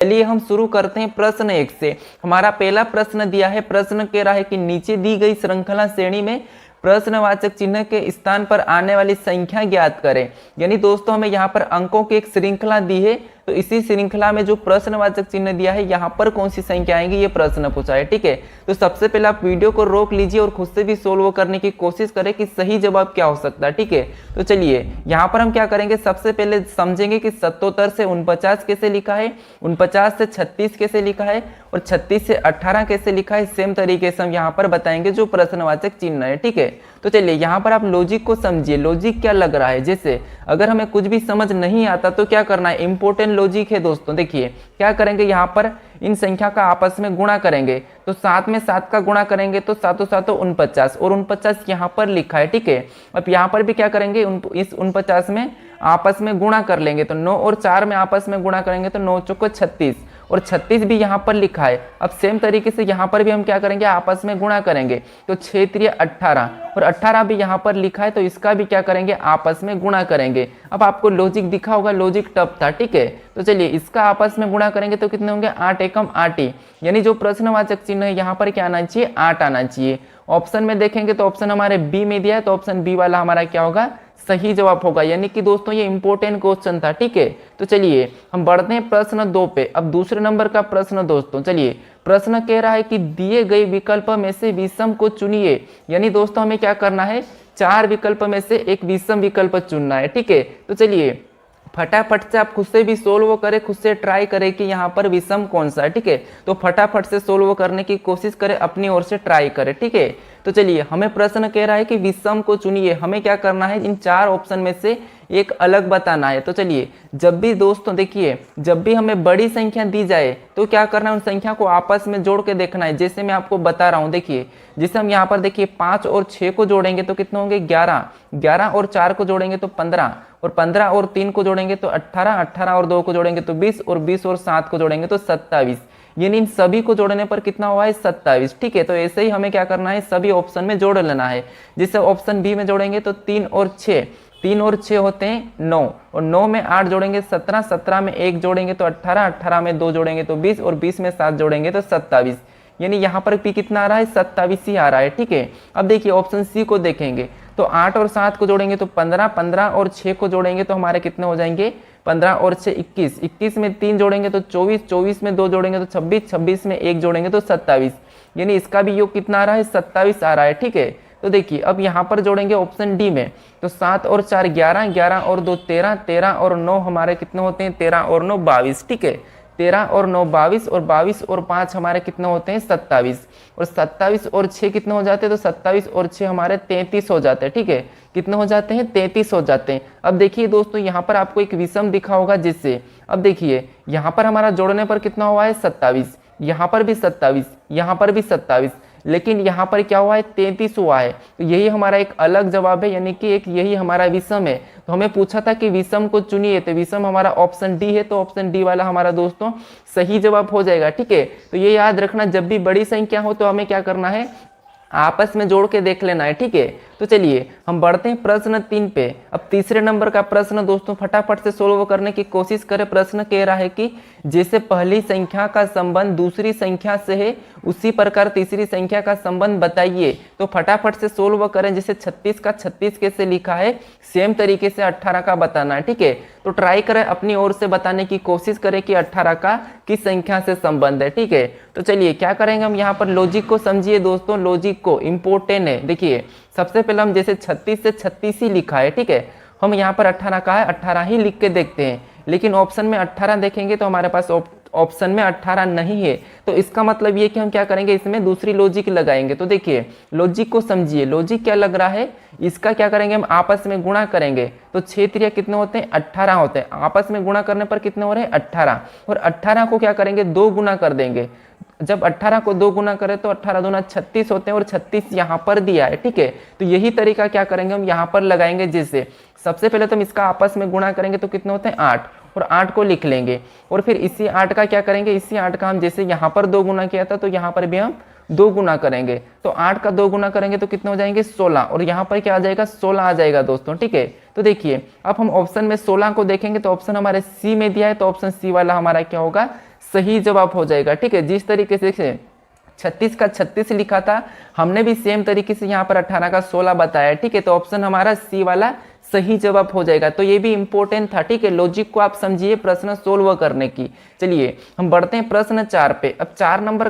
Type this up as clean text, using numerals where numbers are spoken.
चलिए हम शुरू करते हैं प्रश्न 1 से। हमारा पहला प्रश्न दिया है, प्रश्न कह रहा है कि नीचे दी गई श्रृंखला श्रेणी में प्रश्नवाचक चिन्ह के स्थान पर आने वाली संख्या ज्ञात करें। यानी दोस्तों हमें यहाँ पर अंकों की एक श्रृंखला दी है, तो इसी श्रृंखला में जो प्रश्नवाचक चिन्ह दिया है यहाँ पर कौन सी संख्या आएंगी ये प्रश्न पूछा है। ठीक है, तो सबसे पहले आप वीडियो को रोक लीजिए और खुद से भी सोल्व करने की कोशिश करें कि सही जवाब क्या हो सकता है। ठीक है, तो चलिए यहाँ पर हम क्या करेंगे, सबसे पहले समझेंगे कि 77 से 49 कैसे लिखा है, 49 से 36 कैसे लिखा है और 36 से 18 कैसे लिखा है। सेम तरीके से हम यहाँ पर बताएंगे जो प्रश्नवाचक चिन्ह है। ठीक है, तो चलिए यहाँ पर आप लॉजिक को समझिए, लॉजिक क्या लग रहा है। जैसे अगर हमें कुछ भी समझ नहीं आता तो क्या करना है, इंपॉर्टेंट लॉजिक है दोस्तों। देखिए क्या करेंगे, यहाँ पर इन संख्या का आपस में गुणा करेंगे, तो 7 में 7 का गुणा करेंगे तो 7 7 49 और 49 यहाँ पर लिखा है। ठीक है, अब यहाँ पर भी क्या करेंगे, इस 49 में आपस में गुणा कर लेंगे, तो 9 और 4 में आपस में गुणा करेंगे तो 9 चौको 36 और 36 भी यहाँ पर लिखा है। अब सेम तरीके से यहाँ पर भी हम क्या करेंगे, आपस में गुणा करेंगे, तो 6 3 18 और 18 भी यहाँ पर लिखा है, तो इसका भी क्या करेंगे, आपस में गुणा करेंगे। अब आपको लॉजिक दिखा होगा, लॉजिक टफ था। ठीक है, तो चलिए इसका आपस में गुणा करेंगे तो कितने होंगे, 8 एकम 8 ही। यानी जो प्रश्नवाचक चिन्ह है यहाँ पर क्या आना चाहिए, 8 आना चाहिए। ऑप्शन में देखेंगे तो ऑप्शन हमारे बी में दिया है, तो ऑप्शन बी वाला हमारा क्या होगा, सही जवाब होगा। यानी कि दोस्तों ये इंपॉर्टेंट क्वेश्चन था। ठीक है, तो चलिए हम बढ़ते हैं प्रश्न 2 पे। अब दूसरे नंबर का प्रश्न दोस्तों, चलिए प्रश्न कह रहा है कि दिए गए विकल्प में से विषम को चुनिए। यानी दोस्तों हमें क्या करना है, 4 विकल्प में से एक विषम विकल्प चुनना है। ठीक है, तो चलिए फटाफट से आप खुद से भी सोल्व करें, खुद से ट्राई करें कि यहाँ पर विषम कौन सा है। ठीक है, तो फटाफट से सोल्व करने की कोशिश करें, अपनी ओर से ट्राई करें। ठीक है, तो चलिए हमें प्रश्न कह रहा है कि विषम को चुनिए। हमें क्या करना है, इन 4 ऑप्शन में से एक अलग बताना है। तो चलिए जब भी दोस्तों देखिए, जब भी हमें बड़ी संख्या दी जाए तो क्या करना है, उन संख्या को आपस में जोड़ के देखना है। जैसे मैं आपको बता रहा हूँ, देखिए जैसे हम यहाँ पर देखिए 5 और 6 को जोड़ेंगे तो कितने होंगे, 11, 11 और 4 को जोड़ेंगे तो 15 और 15 और 3 को जोड़ेंगे तो 18, 18 और 2 को जोड़ेंगे तो 20 और 20 और 7 को जोड़ेंगे तो 27। यानी इन सभी को जोड़ने पर कितना हुआ है, 27। ठीक है, तो ऐसे ही हमें क्या करना है, सभी ऑप्शन में जोड़ लेना है। जैसे ऑप्शन बी में जोड़ेंगे तो 3 और 6, 3 और 6 होते हैं 9 और 9 में 8 जोड़ेंगे 17, 17 में 1 जोड़ेंगे तो 18, 18 में 2 जोड़ेंगे तो 20 और 20 में 7 जोड़ेंगे तो 27। यानी यहाँ पर भी कितना आ रहा है, 27 ही आ रहा है। ठीक है, अब देखिए ऑप्शन सी को देखेंगे तो 8 और 7 को जोड़ेंगे तो 15, 15 और 6 को जोड़ेंगे तो हमारे कितने हो जाएंगे, 15 और 6 21, 21 में 3 जोड़ेंगे तो 24, 24 में 2 जोड़ेंगे तो 26, 26 में 1 जोड़ेंगे तो 27। यानी इसका भी योग कितना आ रहा है, 27 आ रहा है। ठीक है, तो देखिए अब यहाँ पर जोड़ेंगे ऑप्शन डी में तो 7 और 4 11, 11 और 2 13, 13 और 9 हमारे कितने होते हैं, 13 और 9 22। ठीक है, 13 और 9 22 और 22 और 5 हमारे कितने होते हैं, 27 और 27 और 6 कितने हो जाते हैं, तो 27 और 6 हमारे 33 हो जाते हैं। ठीक है, कितने हो जाते हैं, 33 हो जाते हैं। अब देखिए दोस्तों यहाँ पर आपको एक विषम दिखा होगा, जिससे अब देखिए यहाँ पर हमारा जोड़ने पर कितना हुआ है, 27, यहाँ पर भी 27, यहाँ पर भी 27, लेकिन यहाँ पर क्या हुआ है, 33 हुआ है। तो यही हमारा एक अलग जवाब है, यानी कि एक यही हमारा विषम है। तो हमें पूछा था कि विषम को चुनिए, तो विषम हमारा ऑप्शन डी है, तो ऑप्शन डी वाला हमारा दोस्तों सही जवाब हो जाएगा। ठीक है, तो ये याद रखना, जब भी बड़ी संख्या हो तो हमें क्या करना है, आपस में जोड़ के देख लेना है। ठीक है, तो चलिए हम बढ़ते हैं प्रश्न 3 पे। अब तीसरे नंबर का प्रश्न दोस्तों फटाफट से सोल्व करने की कोशिश करें। प्रश्न कह रहा है कि जैसे पहली संख्या का संबंध दूसरी संख्या से है, उसी प्रकार तीसरी संख्या का संबंध बताइए। तो फटाफट से सोल्व करें। जैसे 36 का 36 कैसे लिखा है, सेम तरीके से 18 का बताना है। ठीक है, तो ट्राई करें, अपनी ओर से बताने की कोशिश करें कि 18 का किस संख्या से संबंध है। ठीक है, तो चलिए क्या करेंगे, हम यहाँ पर लॉजिक को समझिए दोस्तों, लॉजिक को इंपॉर्टेंट है। देखिए सबसे पहले हम जैसे 36 से 36 ही लिखा है। ठीक है, हम यहाँ पर 18 का है, 18 ही लिख के देखते हैं, लेकिन ऑप्शन में 18 देखेंगे तो हमारे पास ऑप्शन में 18 नहीं है। तो इसका मतलब ये कि हम क्या करेंगे, इसमें दूसरी लॉजिक लगाएंगे। तो देखिए लॉजिक को समझिए, लॉजिक क्या लग रहा है, इसका क्या करेंगे, हम आपस में गुणा करेंगे तो 6 3 कितने होते हैं, 18 होते हैं। आपस में गुणा करने पर कितने हो रहे हैं, 18, और 18 को क्या करेंगे, 2 गुना कर देंगे। जब 18 को 2 गुना करें तो 18 दूना 36 होते हैं और 36 यहाँ पर दिया है। ठीक है, तो यही तरीका क्या करेंगे, हम यहाँ पर लगाएंगे। जिससे सबसे पहले तो हम इसका आपस में गुणा करेंगे तो कितने होते हैं, 8, और 8 को लिख लेंगे, और फिर इसी 8 का क्या करेंगे, इसी 8 का हम जैसे यहाँ पर 2 गुना किया था तो यहाँ पर भी हम 2 गुना करेंगे। तो 8 का 2 गुना करेंगे तो कितने हो जाएंगे, 16, और यहाँ पर क्या आ जाएगा, 16 आ जाएगा दोस्तों। ठीक है, तो देखिए अब हम ऑप्शन में 16 को देखेंगे तो ऑप्शन हमारे सी में दिया है, तो ऑप्शन सी वाला हमारा क्या होगा, सही जवाब हो जाएगा। ठीक है, जिस तरीके से 36 का 36 लिखा था, हमने भी सेम तरीके से यहाँ पर 18 का 16 बताया। ठीक है, तो ऑप्शन हमारा सी वाला सही जवाब हो जाएगा। तो ये भी इंपॉर्टेंट था। ठीक है, लॉजिक को आप समझिए प्रश्न सोल्व करने की। चलिए हम बढ़ते हैं प्रश्न 4 पे। अब 4 नंबर